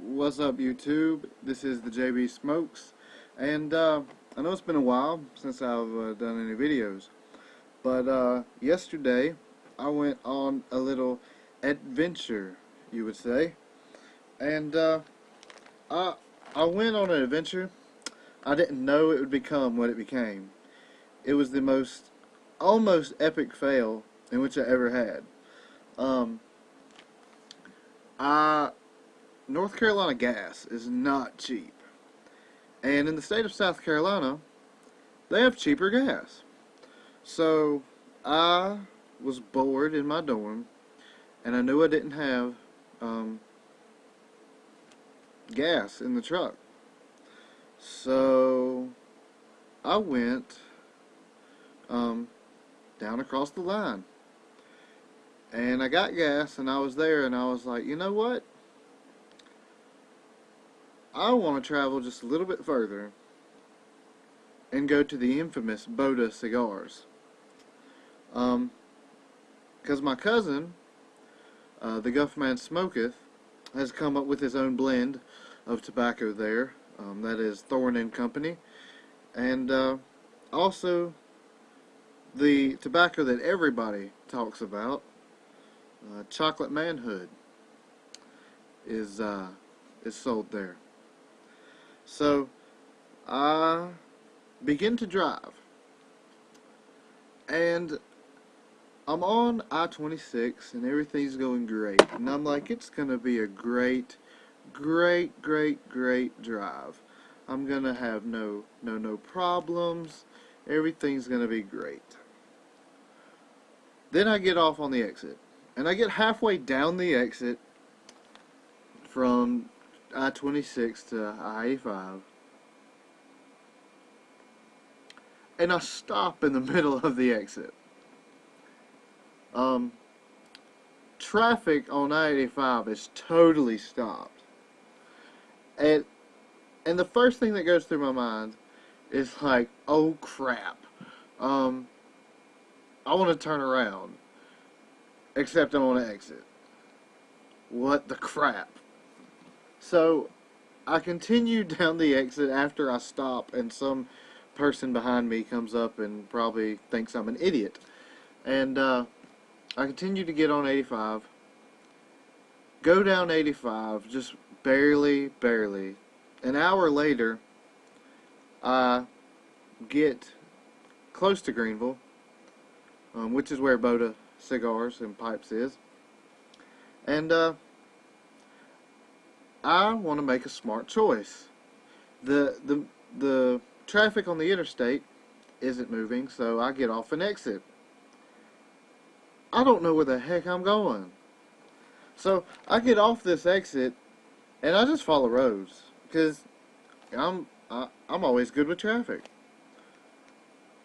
What's up, YouTube? This is the JB Smokes, and I know it's been a while since I've done any videos, but yesterday I went on a little adventure, you would say, and I I went on an adventure. I didn't know it would become what it became. It was the most almost epic fail in which I ever had. Um, I North Carolina gas is not cheap. And in the state of South Carolina, they have cheaper gas. So I was bored in my dorm, and I knew I didn't have um, gas in the truck. So I went um, down across the line, and I got gas, and I was there, and I was like, you know what? I want to travel just a little bit further and go to the infamous Boda cigars. Because my cousin, the Guffman Smoketh, has come up with his own blend of tobacco there. That is Thorn and Company. And also the tobacco that everybody talks about, Chocolate Manhood, is sold there. So I begin to drive, and I'm on I-26 and everything's going great, and I'm like, it's gonna be a great drive. I'm gonna have no problems. Everything's gonna be great. Then I get off on the exit, and I get halfway down the exit from I-26 to I-85, and I stop in the middle of the exit. Traffic on I-85 is totally stopped. And the first thing that goes through my mind is like, oh crap. I want to turn around. Except I'm on an exit. What the crap? So I continue down the exit after I stop, and some person behind me comes up and probably thinks I'm an idiot. And I continue to get on 85, go down 85, just barely. An hour later, I get close to Greenville, which is where Boda Cigars and Pipes is. And I want to make a smart choice. The traffic on the interstate isn't moving, so I get off and exit. I don't know where the heck I'm going. So I get off this exit and I just follow roads, because I'm always good with traffic.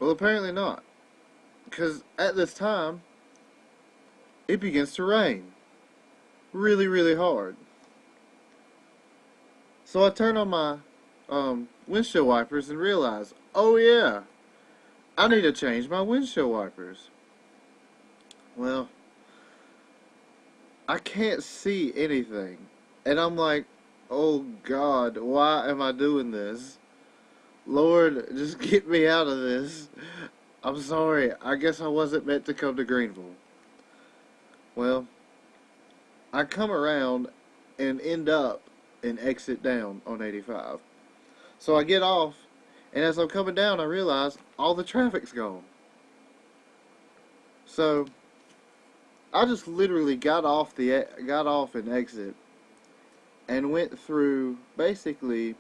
Well, apparently not, because at this time it begins to rain really hard. So I turn on my windshield wipers and realize, oh yeah, I need to change my windshield wipers. Well, I can't see anything. And I'm like, oh God, why am I doing this? Lord, just get me out of this. I'm sorry, I guess I wasn't meant to come to Greenville. Well, I come around and end up and exit down on 85. So I get off, and as I'm coming down, I realize all the traffic's gone. So I just literally got off and exit and went through basically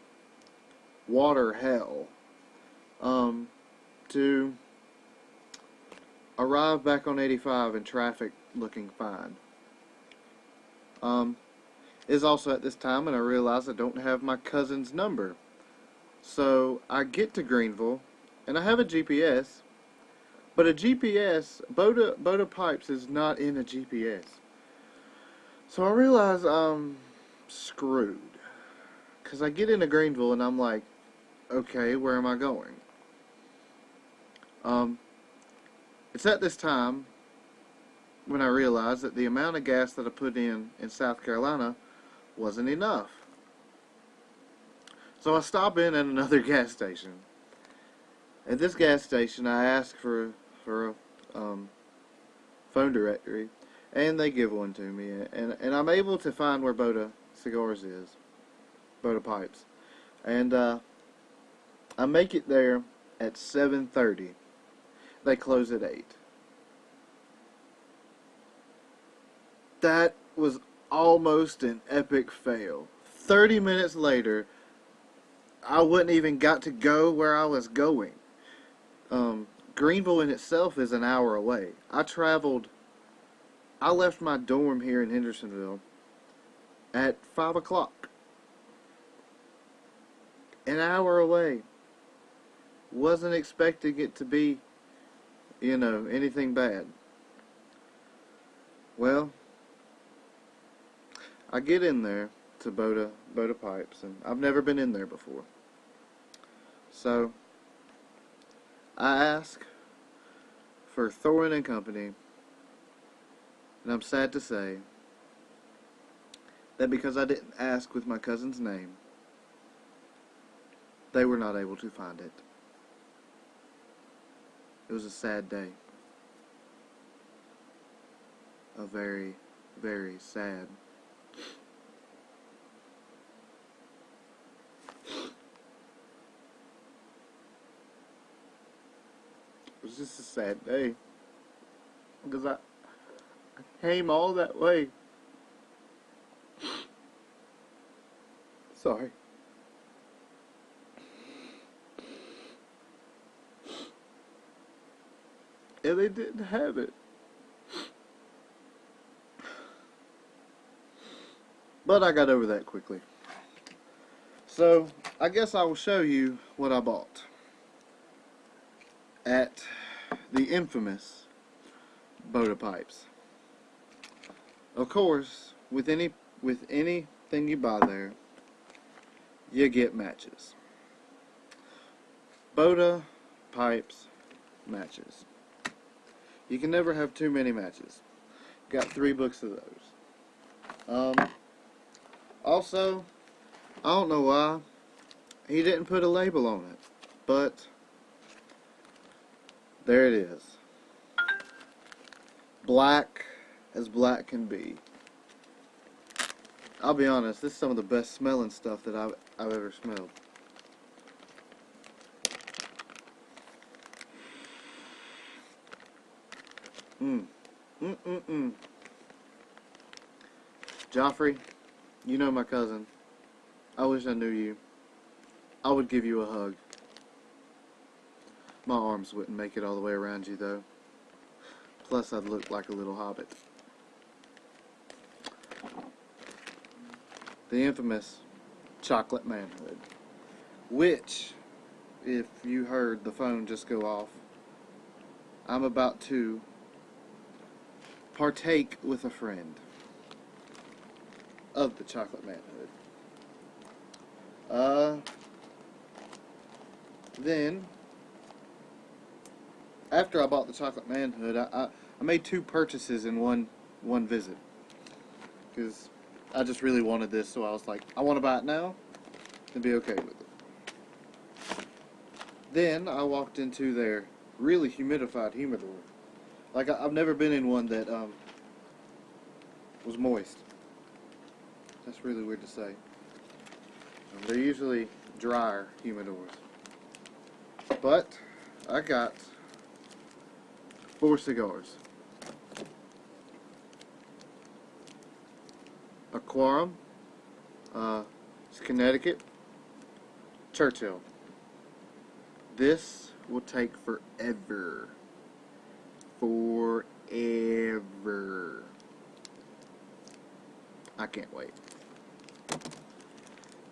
water hell to arrive back on 85 and traffic looking fine. It's also at this time, and I realize I don't have my cousin's number. So I get to Greenville, and I have a GPS, but a GPS, Boda Pipes is not in a GPS. So I realize I'm screwed, because I get into Greenville and I'm like, okay, where am I going? It's at this time when I realized that the amount of gas that I put in South Carolina wasn't enough. So I stop in at another gas station. At this gas station, I ask for a phone directory, and they give one to me, and I'm able to find where Boda Cigars is, Boda Pipes, and I make it there at 7:30. They close at 8. That was almost an epic fail. 30 minutes later, I wouldn't even got to go where I was going. Greenville in itself is an hour away. I left my dorm here in Hendersonville at 5 o'clock. An hour away. Wasn't expecting it to be, anything bad. Well, I get in there to Boda Pipes, and I've never been in there before. So, I ask for Thorin and Company, and I'm sad to say that because I didn't ask with my cousin's name, they were not able to find it. It was a sad day. A very, very sad. It was just a sad day. Because I came all that way. Sorry. And they didn't have it. But I got over that quickly. So, I guess I will show you what I bought at the infamous Boda Pipes. Of course, with anything you buy there, you get matches. Boda Pipes matches. You can never have too many matches. Got 3 books of those. Also, I don't know why he didn't put a label on it, but there it is. Black as black can be. I'll be honest, this is some of the best smelling stuff that I've ever smelled. Joffrey, you know my cousin. I wish I knew you. I would give you a hug. My arms wouldn't make it all the way around you, though. Plus, I'd look like a little hobbit. The infamous Chocolate Manhood. Which, if you heard the phone just go off, I'm about to partake with a friend of the Chocolate Manhood. Then, after I bought the Chocolate Manhood, I made 2 purchases in one visit. Because I just really wanted this, so I was like, I want to buy it now and be okay with it. Then, I walked into their really humidified humidor. Like, I've never been in one that, was moist. That's really weird to say. They're usually drier humidors. But I got 4 cigars. A Quorum, it's Connecticut, Churchill. This will take forever. Forever. I can't wait.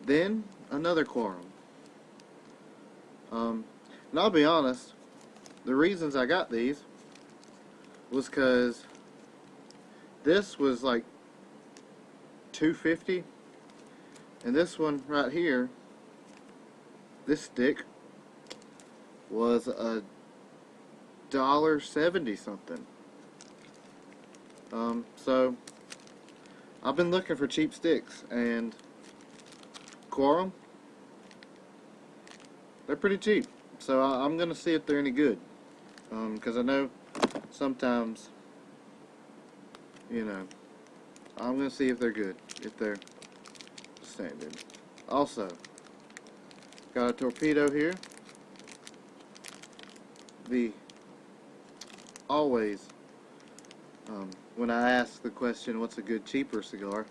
Then, another Quorum. And I'll be honest, the reasons I got these was because this was like $2.50, and this one right here, this stick, was $1.70 something. So I've been looking for cheap sticks, and Quorum, they're pretty cheap. So I'm gonna see if they're any good. Because I know sometimes, you know, I'm gonna see if they're good, if they're standard. Also, got a torpedo here. The always, when I ask the question, what's a good cheaper cigar,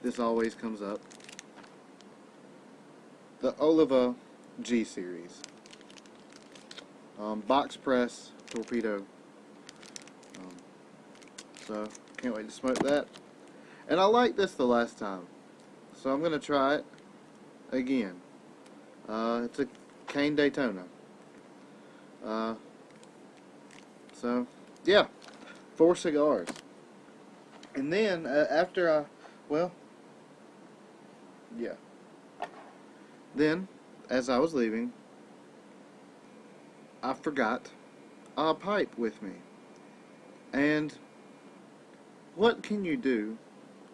this always comes up. The Oliva G series, box press torpedo. Um, so can't wait to smoke that. And I liked this the last time, so I'm gonna try it again. It's a Cane Daytona. So yeah, 4 cigars. And then after well, yeah. Then, as I was leaving, I forgot a pipe with me. And what can you do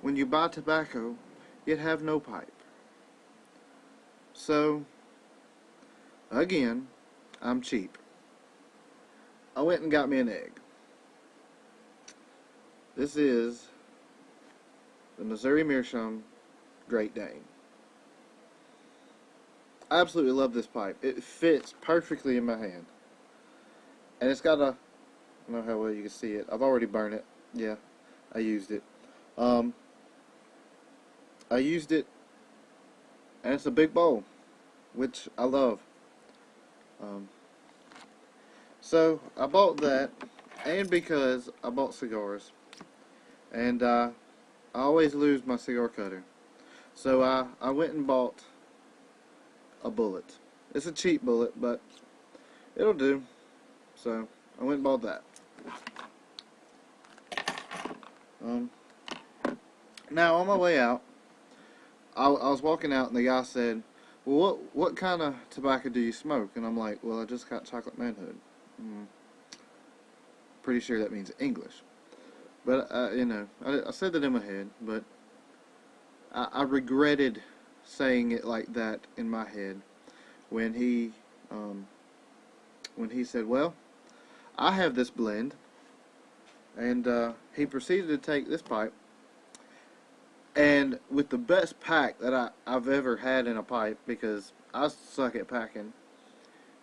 when you buy tobacco yet have no pipe? So, again, I'm cheap. I went and got me an egg. This is the Missouri Meerschaum Great Dane. I absolutely love this pipe. It fits perfectly in my hand. And it's got a, I don't know how well you can see it. I've already burned it. Yeah, I used it. I used it, and it's a big bowl, which I love. So I bought that, and because I bought cigars, and I always lose my cigar cutter. So I went and bought a bullet. It's a cheap bullet, but it'll do. So I went and bought that. Now on my way out, I was walking out, and the guy said, "Well, what kind of tobacco do you smoke?" And I'm like, "Well, I just got Chocolate Manhood." Pretty sure that means English, but you know, I said that in my head, but I regretted saying it like that in my head when he said, "Well, I have this blend," and he proceeded to take this pipe. And with the best pack that I've ever had in a pipe, because I suck at packing,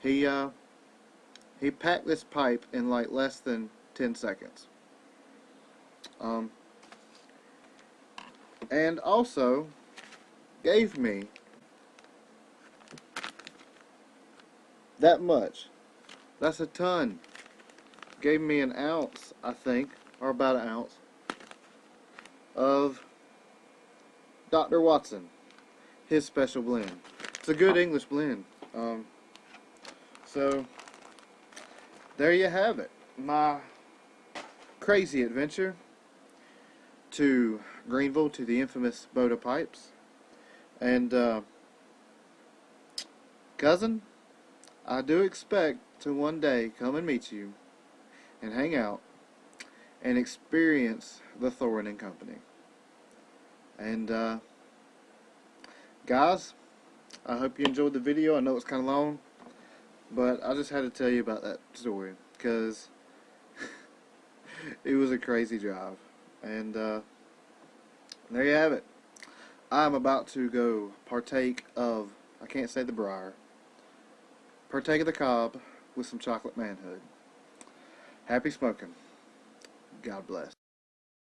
he packed this pipe in like less than 10 seconds. And also gave me that much. That's a ton. Gave me an ounce, I think, or about an ounce, of Dr. Watson, his special blend. It's a good English blend. So there you have it. My crazy adventure to Greenville, to the infamous Boda Pipes. And cousin, I do expect to one day come and meet you and hang out and experience the Thorn and Company. And guys, I hope you enjoyed the video. I know it's kind of long, but I just had to tell you about that story because it was a crazy drive. And there you have it. I'm about to go partake of, I can't say the briar, partake of the cob with some Chocolate Manhood. Happy smoking. God bless.